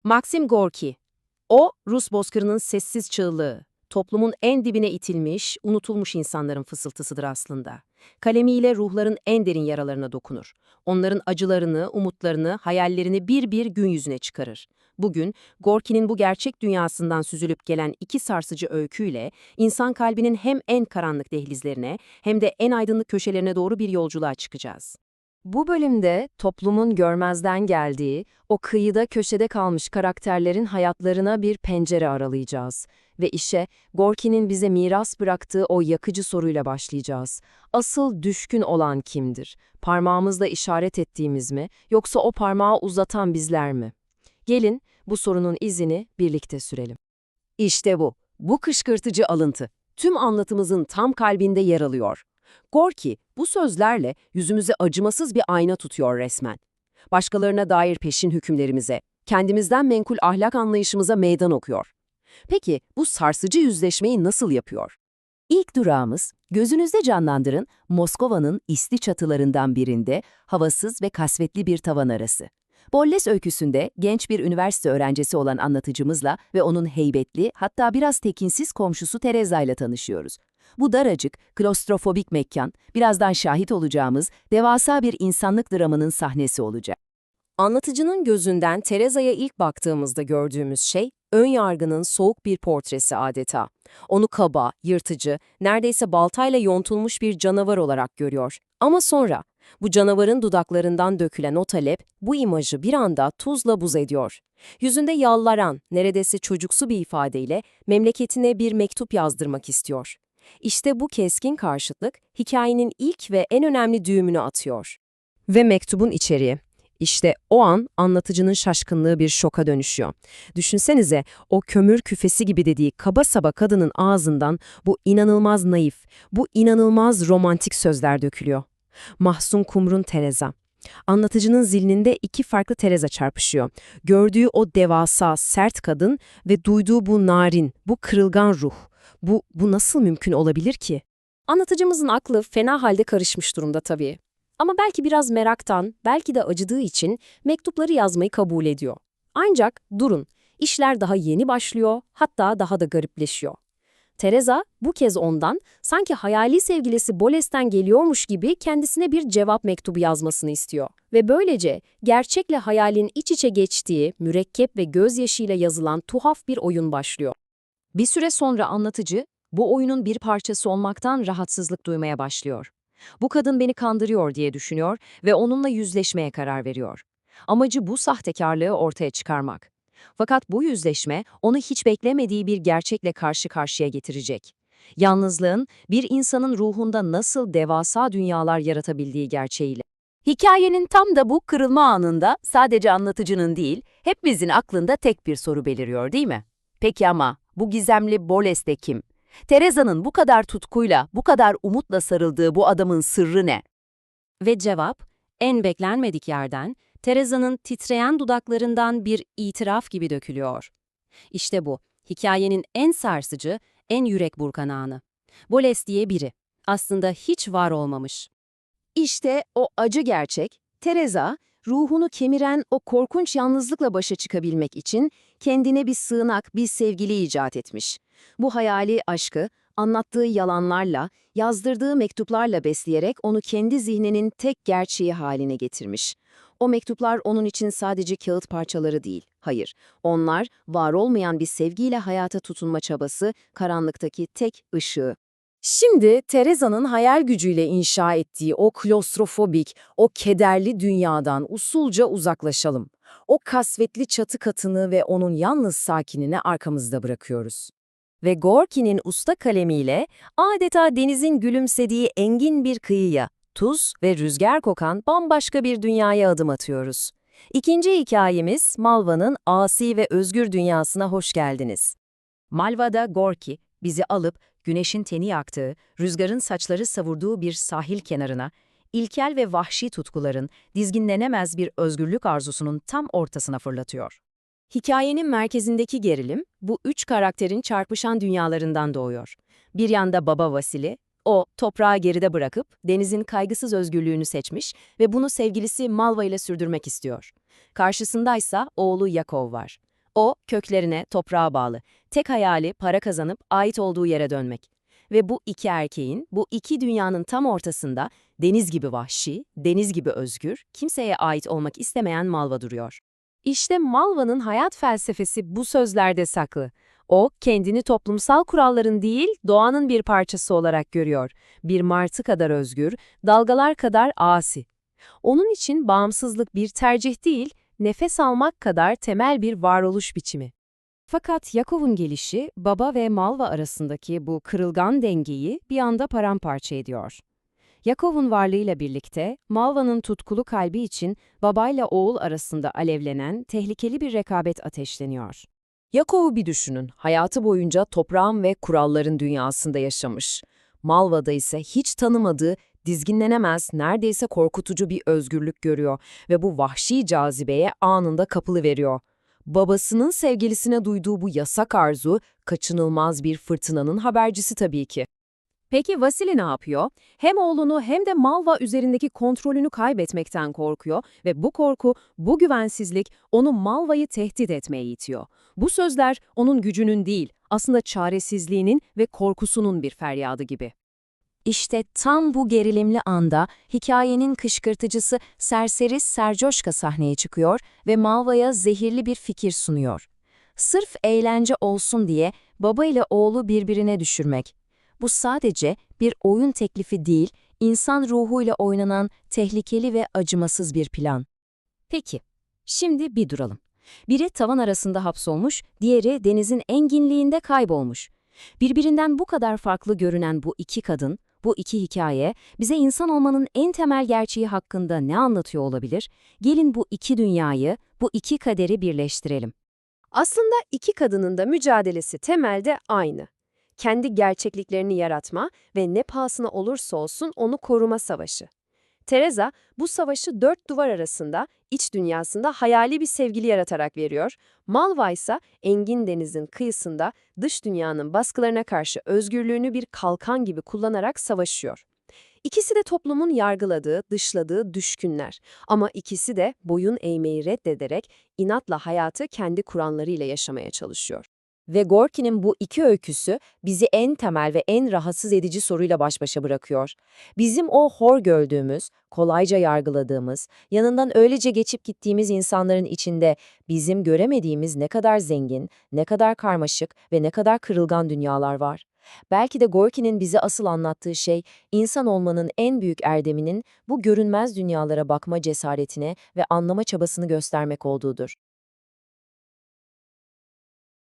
Maxim Gorki. O, Rus bozkırının sessiz çığlığı. Toplumun en dibine itilmiş, unutulmuş insanların fısıltısıdır aslında. Kalemiyle ruhların en derin yaralarına dokunur. Onların acılarını, umutlarını, hayallerini bir bir gün yüzüne çıkarır. Bugün, Gorki'nin bu gerçek dünyasından süzülüp gelen iki sarsıcı öyküyle, insan kalbinin hem en karanlık dehlizlerine hem de en aydınlık köşelerine doğru bir yolculuğa çıkacağız. Bu bölümde toplumun görmezden geldiği, o kıyıda köşede kalmış karakterlerin hayatlarına bir pencere aralayacağız. Ve işe Gorki'nin bize miras bıraktığı o yakıcı soruyla başlayacağız. Asıl düşkün olan kimdir? Parmağımızla işaret ettiğimiz mi, yoksa o parmağı uzatan bizler mi? Gelin bu sorunun izini birlikte sürelim. İşte bu. Bu kışkırtıcı alıntı. Tüm anlatımızın tam kalbinde yer alıyor. Gorki bu sözlerle yüzümüze acımasız bir ayna tutuyor resmen. Başkalarına dair peşin hükümlerimize, kendimizden menkul ahlak anlayışımıza meydan okuyor. Peki bu sarsıcı yüzleşmeyi nasıl yapıyor? İlk durağımız, gözünüzde canlandırın, Moskova'nın isli çatılarından birinde havasız ve kasvetli bir tavan arası. Bolles öyküsünde genç bir üniversite öğrencisi olan anlatıcımızla ve onun heybetli, hatta biraz tekinsiz komşusu Teresa ile tanışıyoruz. Bu daracık, klostrofobik mekan, birazdan şahit olacağımız devasa bir insanlık dramının sahnesi olacak. Anlatıcının gözünden Teresa'ya ilk baktığımızda gördüğümüz şey, ön yargının soğuk bir portresi adeta. Onu kaba, yırtıcı, neredeyse baltayla yontulmuş bir canavar olarak görüyor. Ama sonra, bu canavarın dudaklarından dökülen o talep, bu imajı bir anda tuzla buz ediyor. Yüzünde yalvaran, neredeyse çocuksu bir ifadeyle memleketine bir mektup yazdırmak istiyor. İşte bu keskin karşıtlık, hikayenin ilk ve en önemli düğümünü atıyor. Ve mektubun içeriği. İşte o an anlatıcının şaşkınlığı bir şoka dönüşüyor. Düşünsenize o kömür küfesi gibi dediği kaba saba kadının ağzından bu inanılmaz naif, bu inanılmaz romantik sözler dökülüyor. Mahzun Kumru'nun Teresa. Anlatıcının zihninde iki farklı Teresa çarpışıyor. Gördüğü o devasa, sert kadın ve duyduğu bu narin, bu kırılgan ruh. Bu nasıl mümkün olabilir ki? Anlatıcımızın aklı fena halde karışmış durumda tabii. Ama belki biraz meraktan, belki de acıdığı için mektupları yazmayı kabul ediyor. Ancak durun, işler daha yeni başlıyor, hatta daha da garipleşiyor. Teresa bu kez ondan sanki hayali sevgilisi Boles'ten geliyormuş gibi kendisine bir cevap mektubu yazmasını istiyor. Ve böylece gerçekle hayalin iç içe geçtiği, mürekkep ve gözyaşıyla yazılan tuhaf bir oyun başlıyor. Bir süre sonra anlatıcı, bu oyunun bir parçası olmaktan rahatsızlık duymaya başlıyor. Bu kadın beni kandırıyor diye düşünüyor ve onunla yüzleşmeye karar veriyor. Amacı bu sahtekarlığı ortaya çıkarmak. Fakat bu yüzleşme onu hiç beklemediği bir gerçekle karşı karşıya getirecek. Yalnızlığın bir insanın ruhunda nasıl devasa dünyalar yaratabildiği gerçeğiyle. Hikayenin tam da bu kırılma anında sadece anlatıcının değil, hepimizin aklında tek bir soru beliriyor, değil mi? Peki ama bu gizemli Boles de kim? Teresa'nın bu kadar tutkuyla, bu kadar umutla sarıldığı bu adamın sırrı ne? Ve cevap, en beklenmedik yerden, Teresa'nın titreyen dudaklarından bir itiraf gibi dökülüyor. İşte bu, hikayenin en sarsıcı, en yürek burkan anı. Boles diye biri, aslında hiç var olmamış. İşte o acı gerçek, Teresa, ruhunu kemiren o korkunç yalnızlıkla başa çıkabilmek için kendine bir sığınak, bir sevgili icat etmiş. Bu hayali aşkı, anlattığı yalanlarla, yazdırdığı mektuplarla besleyerek onu kendi zihninin tek gerçeği haline getirmiş. O mektuplar onun için sadece kağıt parçaları değil, hayır. Onlar, var olmayan bir sevgiyle hayata tutunma çabası, karanlıktaki tek ışığı. Şimdi Teresa'nın hayal gücüyle inşa ettiği o klostrofobik, o kederli dünyadan usulca uzaklaşalım. O kasvetli çatı katını ve onun yalnız sakinini arkamızda bırakıyoruz. Ve Gorki'nin usta kalemiyle adeta denizin gülümsediği engin bir kıyıya, tuz ve rüzgar kokan bambaşka bir dünyaya adım atıyoruz. İkinci hikayemiz Malva'nın asi ve özgür dünyasına hoş geldiniz. Malva'da Gorki bizi alıp güneşin teni yaktığı, rüzgarın saçları savurduğu bir sahil kenarına, ilkel ve vahşi tutkuların, dizginlenemez bir özgürlük arzusunun tam ortasına fırlatıyor. Hikayenin merkezindeki gerilim, bu üç karakterin çarpışan dünyalarından doğuyor. Bir yanda baba Vasili, o toprağı geride bırakıp denizin kaygısız özgürlüğünü seçmiş ve bunu sevgilisi Malva ile sürdürmek istiyor. Karşısındaysa oğlu Yakov var. O, köklerine, toprağa bağlı. Tek hayali para kazanıp ait olduğu yere dönmek. Ve bu iki erkeğin, bu iki dünyanın tam ortasında deniz gibi vahşi, deniz gibi özgür, kimseye ait olmak istemeyen Malva duruyor. İşte Malva'nın hayat felsefesi bu sözlerde saklı. O, kendini toplumsal kuralların değil, doğanın bir parçası olarak görüyor. Bir martı kadar özgür, dalgalar kadar asi. Onun için bağımsızlık bir tercih değil, nefes almak kadar temel bir varoluş biçimi. Fakat Yakov'un gelişi, baba ve Malva arasındaki bu kırılgan dengeyi bir anda paramparça ediyor. Yakov'un varlığıyla birlikte, Malva'nın tutkulu kalbi için babayla oğul arasında alevlenen tehlikeli bir rekabet ateşleniyor. Yakov'u bir düşünün. Hayatı boyunca toprağın ve kuralların dünyasında yaşamış. Malva'da ise hiç tanımadığı, dizginlenemez, neredeyse korkutucu bir özgürlük görüyor ve bu vahşi cazibeye anında kapılıveriyor. Babasının sevgilisine duyduğu bu yasak arzu, kaçınılmaz bir fırtınanın habercisi tabii ki. Peki Vasili ne yapıyor? Hem oğlunu hem de Malva üzerindeki kontrolünü kaybetmekten korkuyor ve bu korku, bu güvensizlik onu Malva'yı tehdit etmeye itiyor. Bu sözler onun gücünün değil, aslında çaresizliğinin ve korkusunun bir feryadı gibi. İşte tam bu gerilimli anda hikayenin kışkırtıcısı serseri Sercoşka sahneye çıkıyor ve Malva'ya zehirli bir fikir sunuyor. Sırf eğlence olsun diye baba ile oğlu birbirine düşürmek. Bu sadece bir oyun teklifi değil, insan ruhuyla oynanan tehlikeli ve acımasız bir plan. Peki, şimdi bir duralım. Biri tavan arasında hapsolmuş, diğeri denizin enginliğinde kaybolmuş. Birbirinden bu kadar farklı görünen bu iki kadın, bu iki hikaye bize insan olmanın en temel gerçeği hakkında ne anlatıyor olabilir? Gelin bu iki dünyayı, bu iki kaderi birleştirelim. Aslında iki kadının da mücadelesi temelde aynı. Kendi gerçekliklerini yaratma ve ne pahasına olursa olsun onu koruma savaşı. Teresa bu savaşı dört duvar arasında, iç dünyasında hayali bir sevgili yaratarak veriyor. Malva ise engin denizin kıyısında dış dünyanın baskılarına karşı özgürlüğünü bir kalkan gibi kullanarak savaşıyor. İkisi de toplumun yargıladığı, dışladığı düşkünler. Ama ikisi de boyun eğmeyi reddederek inatla hayatı kendi kuranlarıyla yaşamaya çalışıyor. Ve Gorki'nin bu iki öyküsü bizi en temel ve en rahatsız edici soruyla baş başa bırakıyor. Bizim o hor gördüğümüz, kolayca yargıladığımız, yanından öylece geçip gittiğimiz insanların içinde bizim göremediğimiz ne kadar zengin, ne kadar karmaşık ve ne kadar kırılgan dünyalar var. Belki de Gorki'nin bize asıl anlattığı şey, insan olmanın en büyük erdeminin bu görünmez dünyalara bakma cesaretine ve anlama çabasını göstermek olduğudur.